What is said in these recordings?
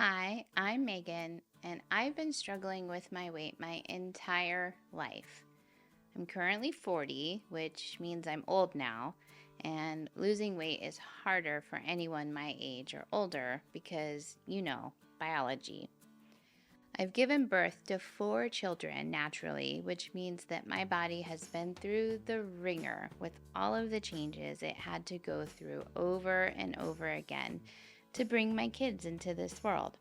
Hi, I'm Megan, and I've been struggling with my weight my entire life. I'm currently 40, which means I'm old now, and losing weight is harder for anyone my age or older because, biology. I've given birth to 4 children naturally, which means that my body has been through the ringer with all of the changes it had to go through over and over again to bring my kids into this world.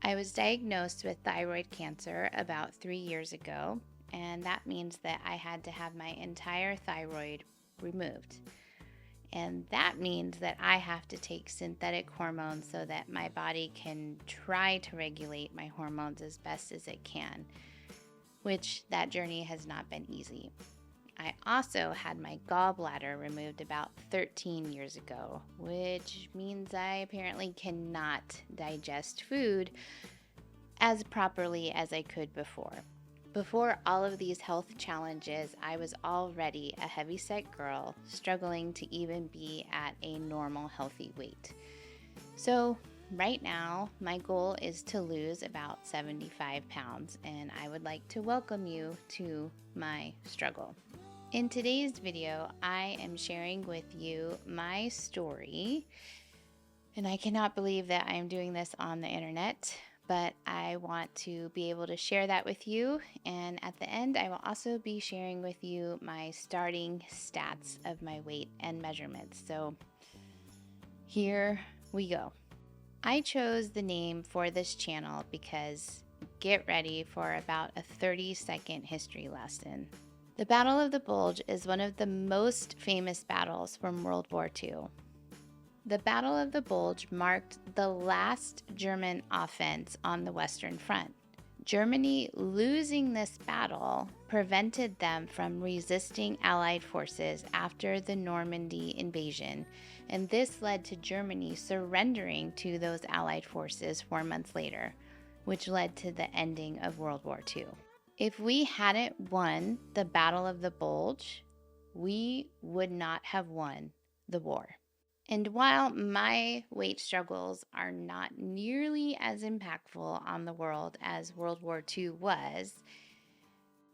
I was diagnosed with thyroid cancer about 3 years ago, and that means that I had to have my entire thyroid removed. And that means that I have to take synthetic hormones so that my body can try to regulate my hormones as best as it can, which that journey has not been easy. I also had my gallbladder removed about 13 years ago, which means I apparently cannot digest food as properly as I could before. Before all of these health challenges, I was already a heavyset girl, struggling to even be at a normal, healthy weight. So, right now, my goal is to lose about 75 pounds, and I would like to welcome you to my struggle. In today's video, I am sharing with you my story, and I cannot believe that I am doing this on the internet, but I want to be able to share that with you. And at the end, I will also be sharing with you my starting stats of my weight and measurements. So here we go. I chose the name for this channel because get ready for about a 30-second history lesson. The Battle of the Bulge is one of the most famous battles from World War II. The Battle of the Bulge marked the last German offense on the Western Front. Germany losing this battle prevented them from resisting Allied forces after the Normandy invasion, and this led to Germany surrendering to those Allied forces 4 months later, which led to the ending of World War II. If we hadn't won the Battle of the Bulge, we would not have won the war. And while my weight struggles are not nearly as impactful on the world as World War II was,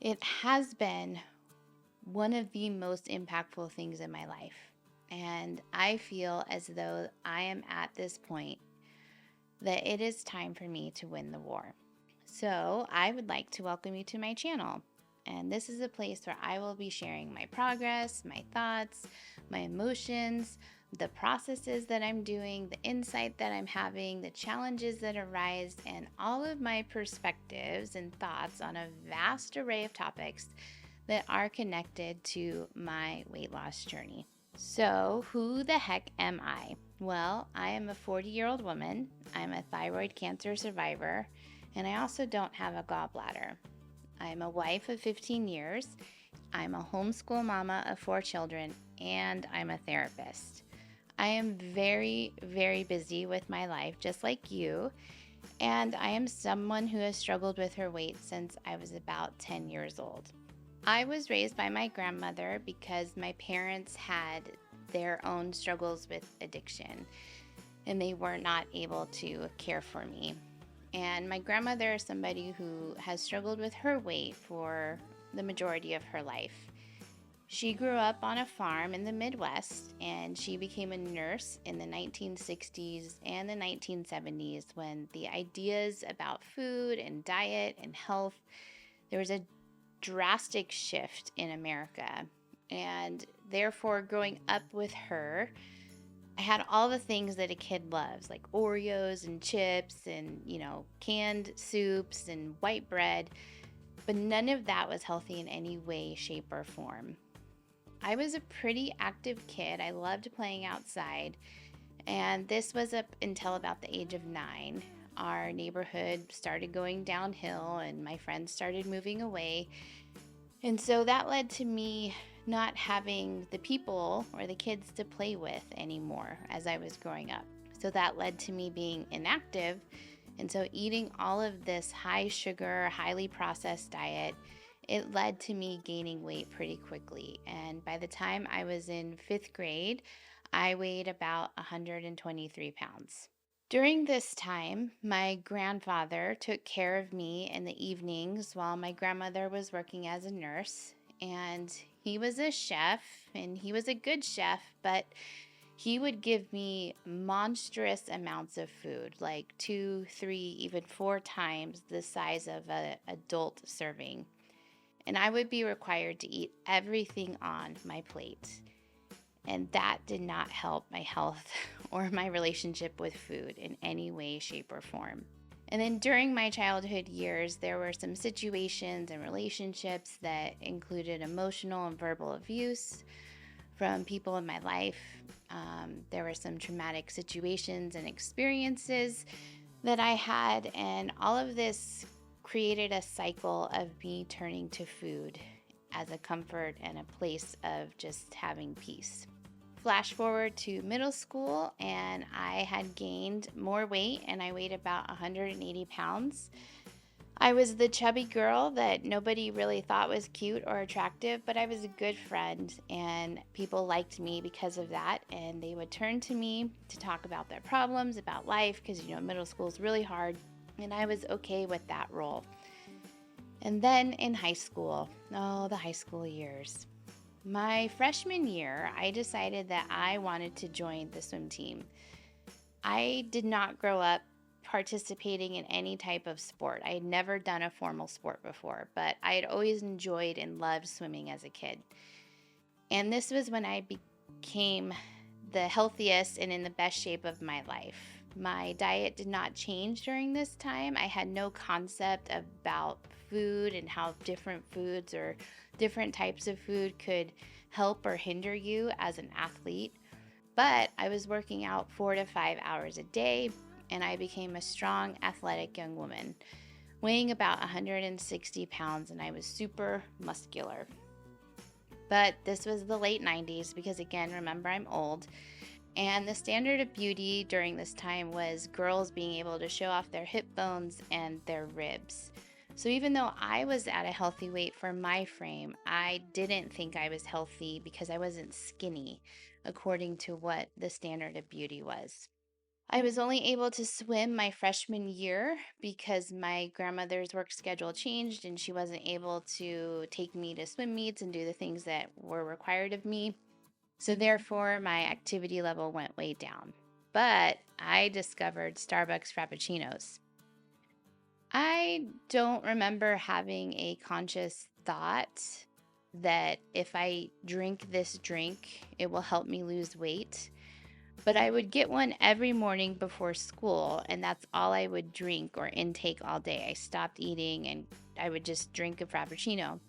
it has been one of the most impactful things in my life. And I feel as though I am at this point that it is time for me to win the war. So I would like to welcome you to my channel. And this is a place where I will be sharing my progress, my thoughts, my emotions, the processes that I'm doing, the insight that I'm having, the challenges that arise, and all of my perspectives and thoughts on a vast array of topics that are connected to my weight loss journey. So, who the heck am I? Well, I am a 40-year-old woman. I'm a thyroid cancer survivor, and I also don't have a gallbladder. I'm a wife of 15 years. I'm a homeschool mama of 4 children, and I'm a therapist. I am very, very busy with my life, just like you, and I am someone who has struggled with her weight since I was about 10 years old. I was raised by my grandmother because my parents had their own struggles with addiction, and they were not able to care for me. And my grandmother is somebody who has struggled with her weight for the majority of her life. She grew up on a farm in the Midwest, and she became a nurse in the 1960s and the 1970s when the ideas about food and diet and health, there was a drastic shift in America. And therefore, growing up with her, I had all the things that a kid loves, like Oreos and chips and, canned soups and white bread, but none of that was healthy in any way, shape, or form. I was a pretty active kid. I loved playing outside, and this was up until about the age of 9. Our neighborhood started going downhill, and my friends started moving away, and so that led to me not having the people or the kids to play with anymore as I was growing up. So that led to me being inactive, and so eating all of this high sugar, highly processed diet, it led to me gaining weight pretty quickly. And by the time I was in 5th grade, I weighed about 123 pounds. During this time, my grandfather took care of me in the evenings while my grandmother was working as a nurse. And he was a chef, and he was a good chef, but he would give me monstrous amounts of food, like 2, 3, even 4 times the size of an adult serving. And I would be required to eat everything on my plate. And that did not help my health or my relationship with food in any way, shape, or form. And then during my childhood years, there were some situations and relationships that included emotional and verbal abuse from people in my life. There were some traumatic situations and experiences that I had, and all of this created a cycle of me turning to food as a comfort and a place of just having peace. Flash forward to middle school, and I had gained more weight, and I weighed about 180 pounds. I was the chubby girl that nobody really thought was cute or attractive, but I was a good friend, and people liked me because of that. And they would turn to me to talk about their problems, about life, because middle school is really hard, and I was okay with that role. And then in high school, the high school years. My freshman year, I decided that I wanted to join the swim team. I did not grow up participating in any type of sport. I had never done a formal sport before, but I had always enjoyed and loved swimming as a kid. And this was when I became the healthiest and in the best shape of my life. My diet did not change during this time. I had no concept about food and how different foods or different types of food could help or hinder you as an athlete. But I was working out 4 to 5 hours a day, and I became a strong, athletic young woman, weighing about 160 pounds, and I was super muscular. But this was the late 90s because, again, remember, I'm old. And the standard of beauty during this time was girls being able to show off their hip bones and their ribs. So even though I was at a healthy weight for my frame, I didn't think I was healthy because I wasn't skinny, according to what the standard of beauty was. I was only able to swim my freshman year because my grandmother's work schedule changed and she wasn't able to take me to swim meets and do the things that were required of me. So therefore, my activity level went way down. But I discovered Starbucks Frappuccinos. I don't remember having a conscious thought that if I drink this drink, it will help me lose weight. But I would get one every morning before school, and that's all I would drink or intake all day. I stopped eating and I would just drink a Frappuccino.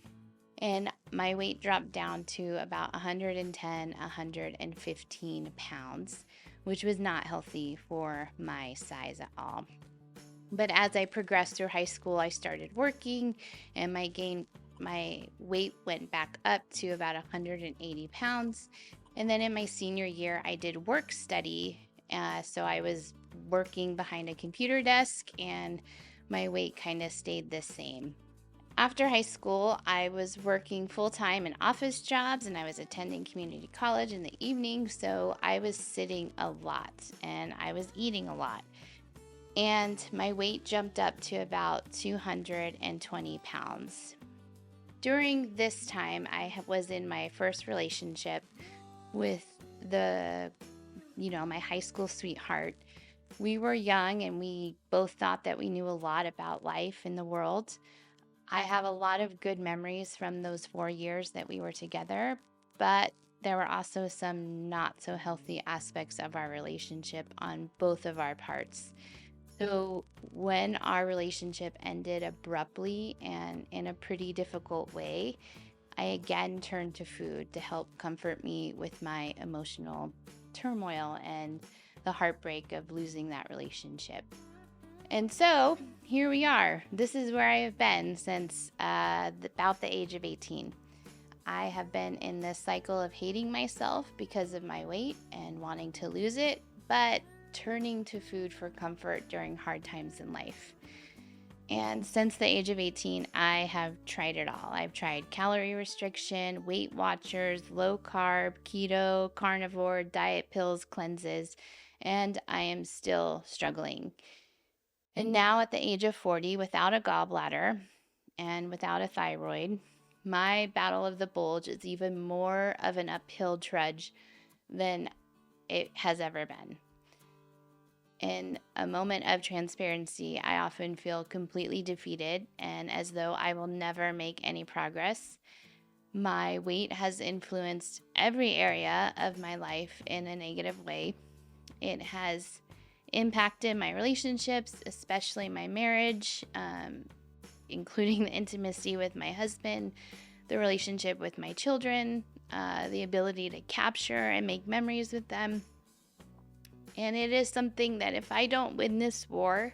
And my weight dropped down to about 110, 115 pounds, which was not healthy for my size at all. But as I progressed through high school, I started working and my weight went back up to about 180 pounds. And then in my senior year, I did work study. So I was working behind a computer desk and my weight kind of stayed the same. After high school, I was working full-time in office jobs and I was attending community college in the evening. So I was sitting a lot and I was eating a lot. And my weight jumped up to about 220 pounds. During this time, I was in my first relationship with my high school sweetheart. We were young and we both thought that we knew a lot about life in the world. I have a lot of good memories from those 4 years that we were together, but there were also some not so healthy aspects of our relationship on both of our parts. So when our relationship ended abruptly and in a pretty difficult way, I again turned to food to help comfort me with my emotional turmoil and the heartbreak of losing that relationship. And so here we are. This is where I have been since about the age of 18. I have been in this cycle of hating myself because of my weight and wanting to lose it, but turning to food for comfort during hard times in life. And since the age of 18, I have tried it all. I've tried calorie restriction, Weight Watchers, low carb, keto, carnivore, diet pills, cleanses, and I am still struggling. And now at the age of 40, without a gallbladder and without a thyroid, my battle of the bulge is even more of an uphill trudge than it has ever been. In a moment of transparency, I often feel completely defeated and as though I will never make any progress. My weight has influenced every area of my life in a negative way. It has impacted my relationships, especially my marriage, including the intimacy with my husband, the relationship with my children, the ability to capture and make memories with them. And it is something that if I don't win this war,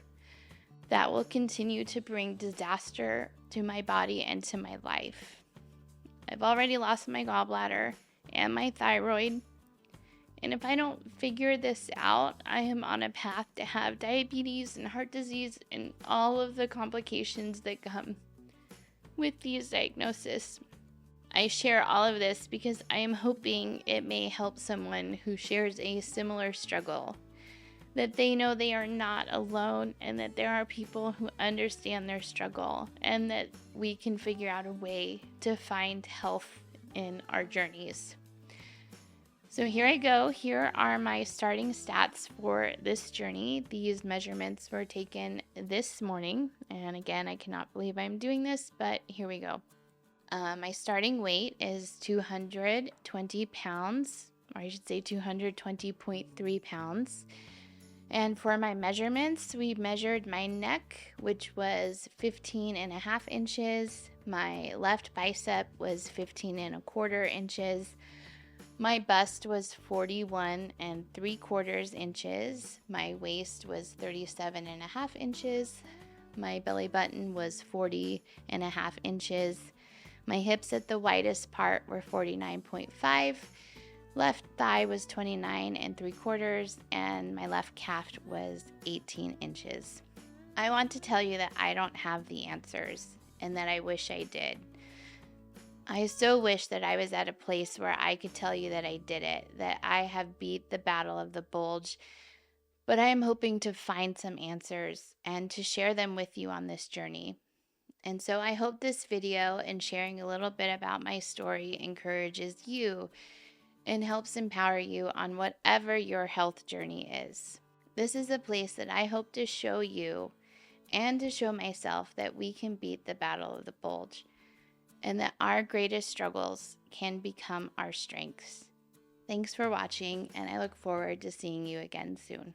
that will continue to bring disaster to my body and to my life. I've already lost my gallbladder and my thyroid. And if I don't figure this out, I am on a path to have diabetes and heart disease and all of the complications that come with these diagnoses. I share all of this because I am hoping it may help someone who shares a similar struggle, that they know they are not alone and that there are people who understand their struggle and that we can figure out a way to find health in our journeys. So here I go. Here are my starting stats for this journey. These measurements were taken this morning. And again, I cannot believe I'm doing this, but here we go. My starting weight is 220 pounds, or I should say 220.3 pounds. And for my measurements, we measured my neck, which was 15 and a half inches. My left bicep was 15 and a quarter inches. My bust was 41 and 3/4 inches. My waist was 37 and a half inches. My belly button was 40 and a half inches. My hips at the widest part were 49.5. Left thigh was 29 and 3/4, and my left calf was 18 inches. I want to tell you that I don't have the answers and that I wish I did. I so wish that I was at a place where I could tell you that I did it, that I have beat the battle of the bulge, but I am hoping to find some answers and to share them with you on this journey. And so I hope this video and sharing a little bit about my story encourages you and helps empower you on whatever your health journey is. This is a place that I hope to show you and to show myself that we can beat the battle of the bulge and that our greatest struggles can become our strengths. Thanks for watching, and I look forward to seeing you again soon.